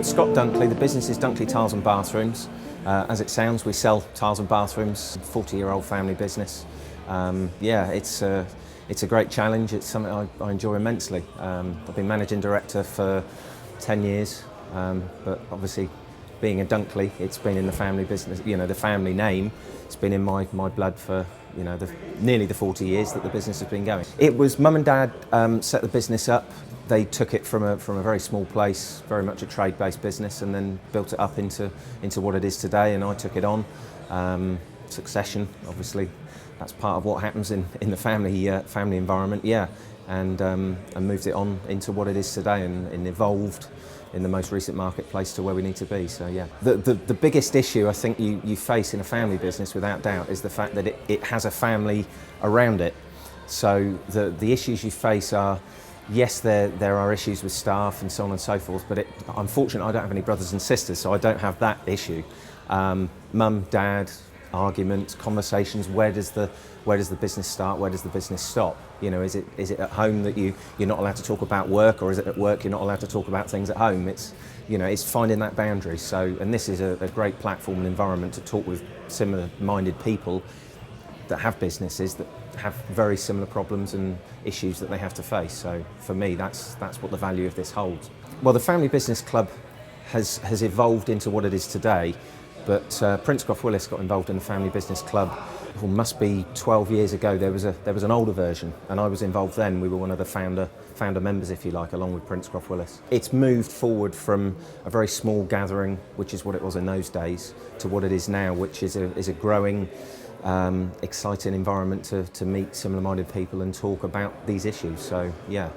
Scott Dunkley, the business is Dunkley Tiles and Bathrooms. As it sounds, we sell tiles and bathrooms, 40-year-old family business. Yeah, it's a great challenge. It's something I enjoy immensely. I've been managing director for 10 years, but obviously being a Dunkley, it's been in the family business, you know, the family name, it's been in my blood for, you know, nearly the 40 years that the business has been going. It was mum and dad set the business up. They took it from a very small place, very much a trade-based business, and then built it up into what it is today, and I took it on. Succession, obviously, that's part of what happens in the family environment, yeah, and moved it on into what it is today, and evolved in the most recent marketplace to where we need to be. So yeah, the biggest issue I think you face in a family business, without doubt, is the fact that it has a family around it. So the issues you face are, yes, there are issues with staff and so on and so forth, but unfortunately I don't have any brothers and sisters, so I don't have that issue. Mum, dad, arguments, conversations, where does the business start, where does the business stop? You know, is it at home that you're not allowed to talk about work, or is it at work you're not allowed to talk about things at home? It's, you know, it's finding that boundary. So, and this is a great platform and environment to talk with similar-minded people that have businesses that have very similar problems and issues that they have to face. So for me, that's what the value of this holds. Well, the Family Business Club has evolved into what it is today, but Princecroft Willis got involved in the Family Business Club, well, must be 12 years ago. There was an older version, and I was involved then. We were one of the founder members, if you like, along with Princecroft Willis. It's moved forward from a very small gathering, which is what it was in those days, to what it is now, which is a growing, exciting environment to meet similar-minded people and talk about these issues. So yeah,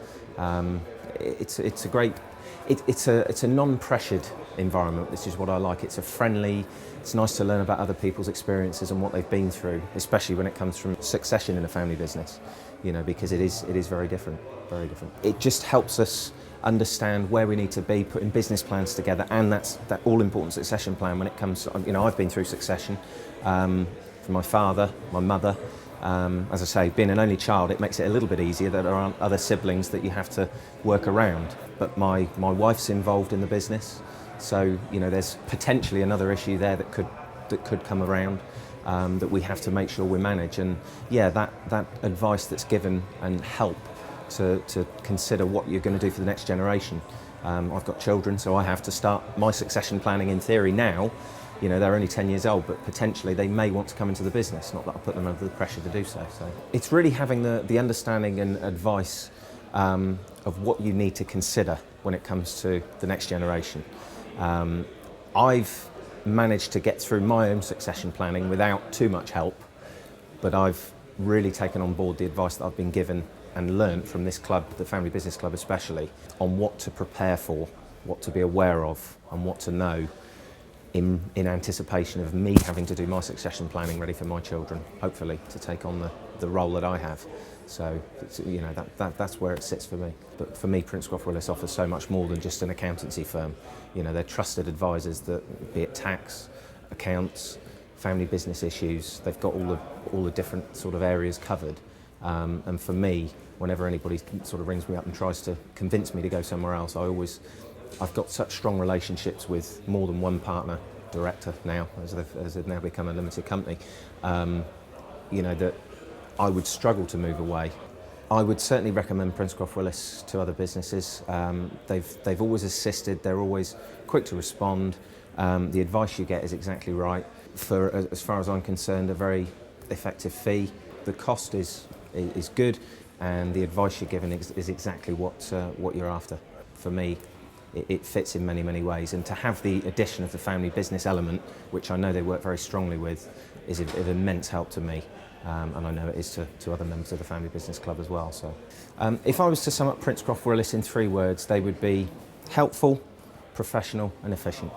it's a non-pressured environment. This is what I like. It's a friendly. It's nice to learn about other people's experiences and what they've been through, especially when it comes from succession in a family business. You know, because it is very different, very different. It just helps us understand where we need to be, putting business plans together, and that all-important succession plan when it comes to, you know, I've been through succession. For my father, my mother, as I say, being an only child, it makes it a little bit easier that there aren't other siblings that you have to work around. But my wife's involved in the business, so you know there's potentially another issue there that could come around that we have to make sure we manage. And yeah, that advice that's given and help to consider what you're going to do for the next generation. I've got children, so I have to start my succession planning in theory now. You know, they're only 10 years old, but potentially they may want to come into the business, not that I put them under the pressure to do so. So it's really having the understanding and advice of what you need to consider when it comes to the next generation. I've managed to get through my own succession planning without too much help, but I've really taken on board the advice that I've been given and learnt from this club, the Family Business Club especially, on what to prepare for, what to be aware of, and what to know in anticipation of me having to do my succession planning ready for my children, hopefully, to take on the role that I have. So, you know, that's where it sits for me. But for me, Princecroft Willis offers so much more than just an accountancy firm. You know, they're trusted advisors that, be it tax, accounts, family business issues, they've got all the different sort of areas covered. And for me, whenever anybody sort of rings me up and tries to convince me to go somewhere else, I've got such strong relationships with more than one partner, director now, as they've now become a limited company, you know, that I would struggle to move away. I would certainly recommend Princecroft Willis to other businesses. They've always assisted, they're always quick to respond. The advice you get is exactly right. As far as I'm concerned, a very effective fee. The cost is good, and the advice you're given is exactly what you're after. For me, it fits in many, many ways, and to have the addition of the family business element, which I know they work very strongly with, is of immense help to me, and I know it is to other members of the Family Business Club as well. So, if I was to sum up Princecroft Willis in 3 words, they would be helpful, professional and efficient.